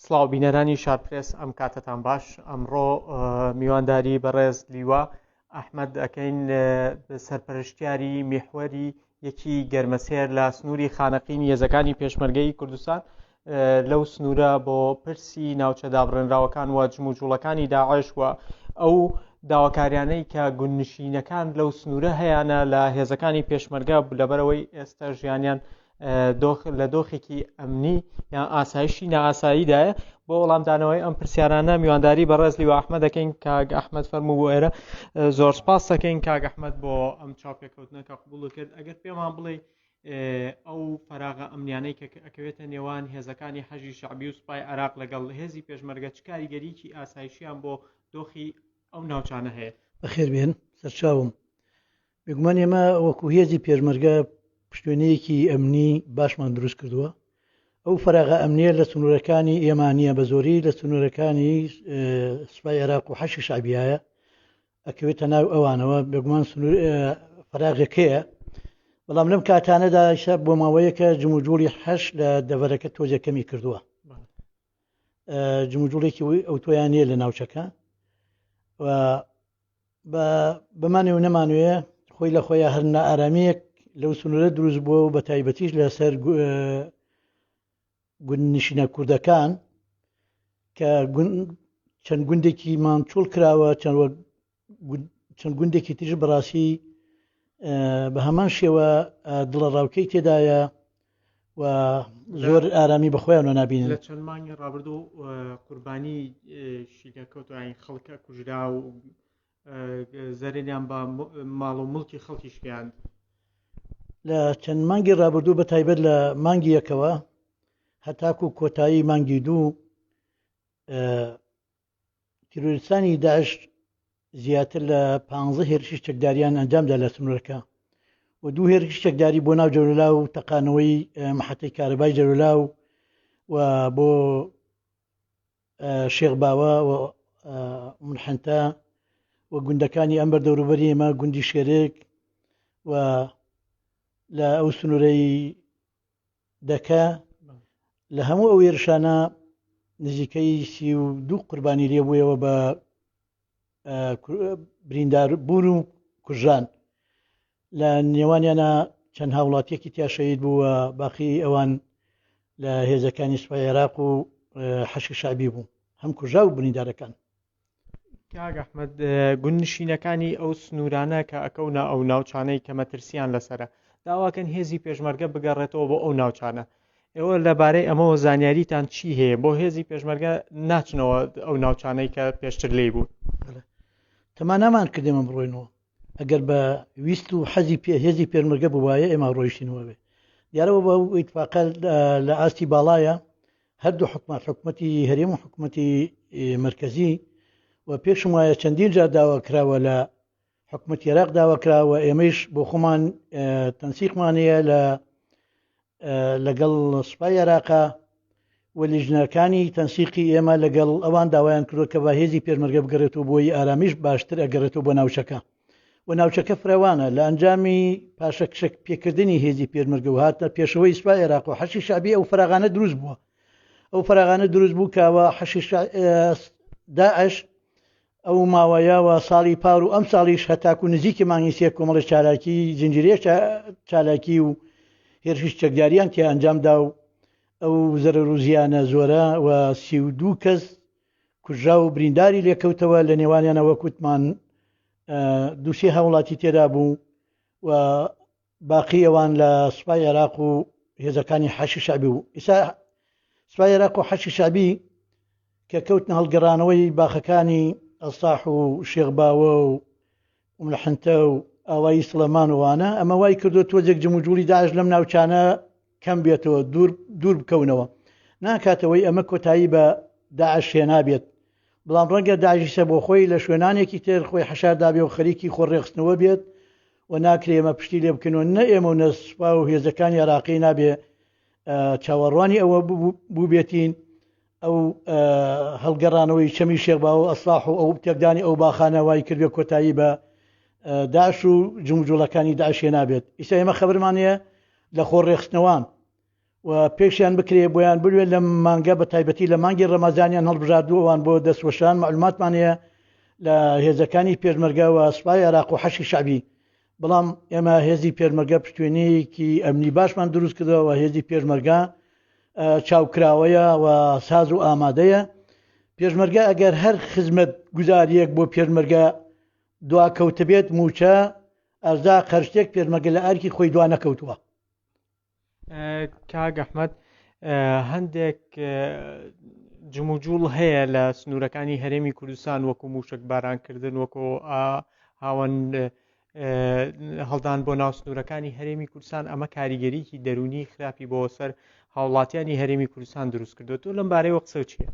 سڵاو بینەرانی شارپرێس ئەم کاتتان باش. ئەمڕۆ میوانداری بەڕێز لیوە ئەحمەد ئەکەین سەرپەرشتیاری میحوەری یەکی گەرمەسێر لە سنووری خانەقین هێزەکانی پێشمەرگەی کوردستان لەو سنوورە بۆ پرسی ناوچە دابڕێنراوەکان و جموجوڵەکانی داعش و ئەو داواکاریانەی کە گوندنشینەکان لەو سنوورە هەیەە لە هێزەکانی پێشمەرگە لەبەرەوەی ئێستا ژیانیان لە دۆخێکی ئەمنی یان ئاسایشی نائاساییدایە. بۆ وەڵامدانەوەی ئەم پرسیارانە میوانداری بەڕێز لیوە ئەحمەد دەکەین. کاک ئەحمەد فەرموو بۆ ئێرە زۆر سپاس دەکەین کاک ئەحمەد بۆ ئەم چاوپێکەوتنەکە قبوڵ کرد. ئەگەر پێمان بڵێ ئەو فەراغە ئەمنیانەی کە ئەکەوێتە نێوان هێزەکانی حەشی شەعبی و سوپای عێراق لەگەڵ هێزی پێشمەرگە چ کاریگەریکی ئاسایشیان بۆ دۆخی ئەو ناوچانە هەیە؟ بەخێر بێن سەرچاوم. بێگومان ئێمە وەکو هێزی پێشمەرگە پشتوانەیەکی ئەمنی باشمان دروست کردووە. ئەو فەراغە ئەمنیە لە سنوورەکانی ئێمانیە بە زۆری لە سنوورەکانی سوپای عێراق و حەشی شەعبیایە ئەکەوێتە ناو ئەوانەوە. بێگومان فەراغەکەیە، بەڵام لەم کاتانەدا شە بۆ ماوەیەکە جموجوڵی حەش لە دەڤەرەکە تۆزێکەمی کردووە. جموجوڵێکی ئەو تۆیانەیە لە ناوچەکە و بەمانێ و نەمانوێە خۆی لە خۆیان هەر نائارامەیەک لەو سنوورە دروست بووە و بە تایبەتیش لەسەر گوندنشینە کوردەکان کە چەند گوندێکی مانچوڵ کراوە، چەند گوندێکی تریش بەڕاستی بە هەمان شێوە دڵە ڕاوکەی تێدایە و زۆر ئارامی بەخۆیانەوە نابینن. لە چەند مانگی ڕابردوو قوربانی شیلەکەوتوانی خەڵکە کوژرا و زەرێنیان بە ماڵ و مڵکی خەڵکی شکیاند. لە چەند مانگی ڕابردوو بە تایبەت لە مانگی یەکەوە هەتاکو کۆتایی مانگی دوو تیرۆریستانی داعش زیاتر لە 15 هێرشی چەکداریان ئەنجامدا لە سنوورەکە و دوو هێرشی چەکداری بۆ ناو جەرۆلا و تەقانەوەی مەحەتەی کارەبای جەرۆلا و بۆ شێخ باوە و منحەنتا و گوندەکانی ئەم بەردەوروبەری ئێمە گوندی شێرێک و لە ئەو سنوورەی دەکە. لە هەموو ئەو هێرشانە نزیکەی 32 قوربانی لێبوویەوە بە برینداربوون و کوژان. لە نێوانیانە چەند هاوڵاتیەکی تیا شەهید بووە، باقی ئەوان لە هێزەکانی سوپای عێراق و حەشی شەعبی بوو، هەم کوژا و بریندارەکان. کاک ئەحمەد، گوندنشینەکانی ئەو سنوورانە کە ئەکەونە ئەو ناوچانەی کە مەترسیان لەسرە داواکەن هێزی پێشمەرگە بگەڕێتەوە بۆ ئەو ناوچانە. ئێوە لەبارەی ئەمەوە زانیاریتان چی هەیە بۆ هێزی پێشمەرگە ناچنەوە ئەو ناوچانەی کە پێشتر لێی بوون؟ تەمانامان کردێمە بڕۆینەوە. ئەگەر بە ویست و حەزی هێزی پێشمەرگە بووایە ئێمە ڕۆیشتینەوە بێ. دیارەوە بە ئیتفاقە لە ئاستی باڵایە هەردوو حکومەتی هەرێم و حکومەتی مرکزی و پێشم وایە چەندین جار داواکراوە لە حکومەتی عێراق داواکراوە. ئێمەش بۆ خۆمان تەنسیقمانەیە لەگەڵ سوپای عێراقا و لیژنەکانی تەنسیقی ئێمە لەگەڵ ئەوان داوایان کردووە کە بە هێزی پێشمەرگە بگەڕێتەوە بۆی ئارامیش باشتر ئەگەڕێتەوە بۆ ناوچەکە و ناوچەکە فراوانە. لە ئەنجامی پاشەکشەک پێکردنی هێزی پێشمەرگە و هاتە پێشەوەی سوپای عێراق و حەشی شەعبی ئەو فەراغانە دروست بووە. ئەو فەراغانە دروست بوو کاوە حەشی داعش ئەو ماوەیەوە ساڵی پار و ئەم ساڵیش هەتاکو نزیکی مانگی سێ کۆمەڵی چالاکی زنجیرەیە چالاکی و هێرشی چەکداریان تیا ئەنجامدا و ئەو زەرەر و زیانە زۆرە و 32 کەس کوژا و برینداری لێکەوتەوە. لە نێوانیانە وەکوتمان دووسێ هاوڵاتی تێدا بوو و باقی ئەوان لە سوپای عێراق و هێزەکانی حەشی شەعبی بوو. ئێستا سوپای عێراق و حەشی شەعبی کە کەوتنە هەڵگەڕانەوەی باخەکانی ئەساح و شێخ باوە و منحەنتە و ئاوایی سڵەمان وانە ئەمە وای کردو تۆزێک جموجوڵی داعش لەم ناوچانە کەم بێتەوە، دوور بکەونەوە. ناکاتەوەی ئەمە کۆتایی بە داعش هێنابێت، بەڵام ڕەنگە داعشیسە بۆ خۆی لە شوێنانێکی تر خۆی حەشاردابێ و خەریکی خۆڕێخستنەوە بێت و ناکرێ ئێمە پشتی لێ بکەنەوە. نە ئێمە و نە سوپا و هێزەکانی عێراقی نابێ چاوەڕوانی ئەوە بوو بێتین. ئەو هەڵگەڕانەوەی چەمی شێخ باوە ئەساح و ئەو تێکدانی ئەو باخانە وای کردێ کۆتایی بە داعش و جموجوڵەکانی داعش هێنابێت. ئیسا ئێمە خەبرمان هەیە لە خۆڕێخستنەوان و پێشیان بکرێ بۆیان بوێت لە مانگە بە تایبەتی لە مانگی ڕەمەزانیان هەڵبژاردووەوان بۆ دەستوەشان معلوماتمان هەیە لە هێزەکانی پێشمەرگە و سوپای عێراق و حەشی شەعبی بەڵام ئێمە هێزی پێشمەرگە پشتوێنەیەکی ئەمنی باشمان دروست کردەوە هێزی پێشمەرگە چاوکراوەیە و ساز و ئامادەیە پێشمەرگە ئەگەر هەر خزمەت گوزاریەک بۆ پێشمەرگە دواکەوتە بێت موچە ئەرزا قەرشتێک پێشمەرگە لە ئەرکی خۆی دوا نەکەوتووە. کاک ئەحمەد هەندێک جموجوڵ هەیە لە سنوورەکانی هەرێمی کوردستان وەکو موشک بارانکردن وەکو هاوەن هەڵدان بۆ ناو سنوورەکانی هەرێمی کوردستان ئەمە کاریگەریکی دەرونی خراپی بۆ سەر هاوڵاتیانی هەرێمی کوردستان دروست کردو تۆ لەم بارەیەوە قسە چییە؟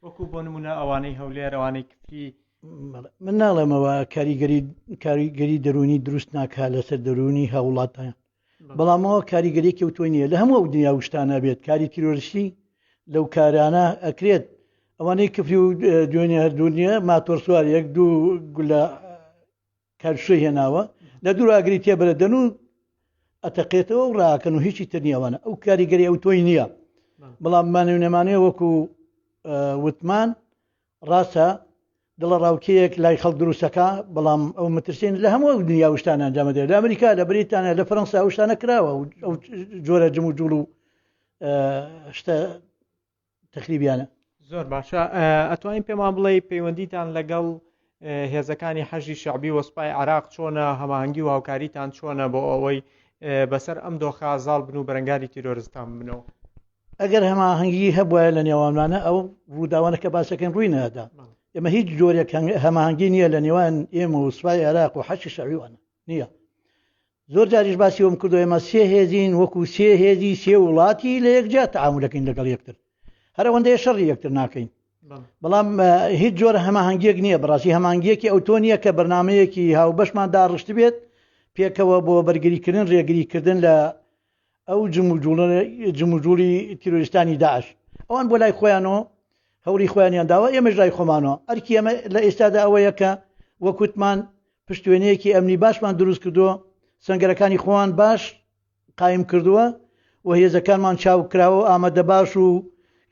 وەکو بۆ نمونە ئەوانەی هەولێر ئەوانەی کفری من ناڵێمەوە کاریگەری دەرونی دروست ناکات لەسەر دەرونی هاوڵاتیان بەڵامەوە کاریگەریەکی وتۆی نییە لە هەموو دنیا وشتانە بێت کاری تیرۆریستی لەو کارانە ئەکرێت ئەوانەی کفری و دوێنێ هەردوونیە ماتۆر سوارێک دوو گولە کارشوی هێناوە لە دووراگری تێبەرە دەن و ئەتەقێتەوە و ڕاکەن و هیچی ترنیەوەنە ئەو کاریگەری ئەو تۆی نییە بەڵام مانەوێنەمانەیە وەکو وتمان ڕاستە دڵە ڕاوکەیەک لای خەڵک دروستەکە بەڵام ئەو مترسین لە هەموو دنیا وشتان ئەنجامەدەێت لە ئەمریکا لە بریتانیا لە فەڕەنسا وشتانە کراوە ئەو جۆرە جم و جوڵ و شتە تەخریبیانە. زۆر باشە ئەتوانین پێمان بڵێ پەیوەندیتان لەگەڵ هێزەکانی حەشی شەعبی و سوپای عێراق چۆنە هەماهەنگی و هاوکاریتان چۆنە بۆ ئەوەی بەسەر ئەم دۆخە زاڵ بن و بەرەنگاری تیرۆریستان بنەوە؟ ئەگەر هەماهەنگی هەبووە لە نێوانمانە ئەو ڕووداوانەکە باسەکەن ڕووی نەدا ئێمە هیچ جۆرێک هەماهەنگی نییە لە نێوان ئێمە و سوپای عێراق و حەشی شەعبیوانە نییە. زۆر جاریش باسی وم کردو ئێمە سێ هێزین وەکو سێ هێزی سێ وڵاتی لە یەکجا تەعامولەکەین لەگەڵ یەکتر هەر ئەوەندەیە شەڕی یەکتر ناکەین بەڵام هیچ جۆرە هەماهەنگیەک نییە بەڕاستی هەماهەنگیەکی ئەو تۆ نییە کە بەرنامەیەکی هاوبەشمان داڕشت بێت پێکەوە بۆ بەرگریکردن ڕێگریکردن لە ئەو جموجوڵی تیرۆریستانی داعش ئەوان بۆ لای خۆیانەوە هەوری خۆیانیان داوە ئێمەش لای خۆمانەوە ئەرکی ئەمە لە ئێستادا ئەوەیە کە وەکوتمان پشتوێنەیەکی ئەمنی باشمان دروست کردووە سنگەرەکانی خۆیان باش قایم کردووە و هێزەکانمان چاو کراوە ئامادە باش و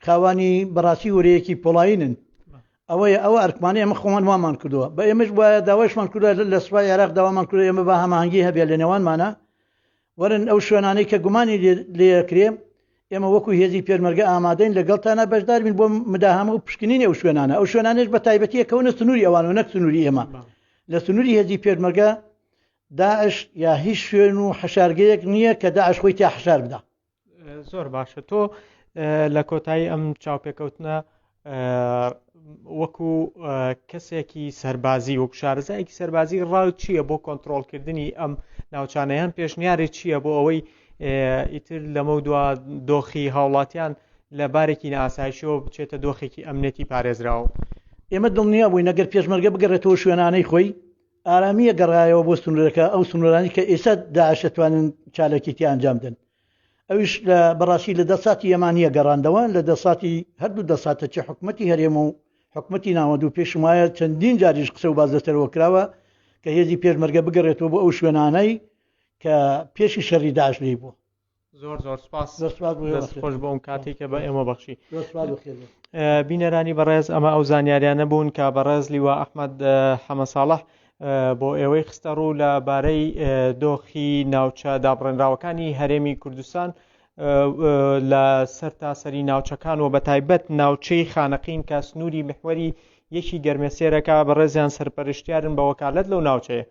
خاوانی بەڕاستی وەرەیەکی پۆڵاینن ئەوەیە ئەوە ئەرکمانە ئەمە خۆمان وامان کردووە بە ئێمەش وایە داوایشمان کردووە لە سوپای عێراق داوامان کردو ئێمە بە هەماهەنگی هەبێت لە نێوانمانە وەرن ئەو شوێنانەی کە گومانی لێکرێ ئێمە وەکو هێزی پێشمەرگە ئامادەین لەگەڵتانە بەشدار بین بۆ مداهمە و پشکنینی ئەو شوێنانە ئەو شوێنانش بە تایبەتیەکەونە سنووری ئەوان و نەک سنووری ئێمە لە سنووری هێزی پێشمەرگە داعش یا هیچ شوێن و حەشارگەیەک نییە کە داعش خۆی تا حەشار بدە. زۆر باشە تۆ لە کۆتایی ئەم چاوپێکەوتنە وەکو کەسێکی سەربازی وەکو شارەزایەکی سەربازی ڕاو چییە بۆ کۆنتڕۆڵکردنی ئەم ناوچانەیان پێشنیارێک چییە بۆ ئەوەی ئیتر لەمە دووە دۆخی هاوڵاتیان لە بارێکی ناسایشەوە بچێتە دۆخێکی ئەمنێتی پارێزراوە؟ ئێمە دڵنیا بووین ئەگەر پێشمەرگە بگەڕێتەوە شوێنانەی خۆی ئارامیە گەڕایەوە بۆ سنوورەکە ئەو سنوورانی کە ئێستا داعش دەتوانن چالێکیتی ئەنجام بدەن ئەوش لە بەڕاستی لە دەساتی ئێمانیە گەڕاندەوە لە دەساتی هەردوو دەساتە چه حکومەتی هەرێمە و حکومەتی ناوەندوو پێشم وایە چەندین جاریش قسە و باز لەسەرەوە کراوە کە هێزی پێشمەرگە بگەڕێتەوە بۆ ئەو شوێنانەی کە پێشی شەڕی داعش لێی بووە. زۆر سپاس خۆش بۆ ئەم کاتێک کە بە ئێمە بەخشی. بینەرانی بەڕێز ئەمە ئەو زانیاریانە بوون کە بەڕێز لیوا ئەحمەد حەمەساڵح بۆ ئێوەی خستە ڕوو لە بارەی دۆخی ناوچە دابڕێنراوەکانی هەرێمی کوردستان لە سەرتاسەری ناوچەکان و بەتایبەت ناوچەی خانەقین کە سنووری محوەری یەکی گەرمەسێرەکە بەڕێزیان سەرپەرشتیارن بە وەکالەت لەو ناوچەیە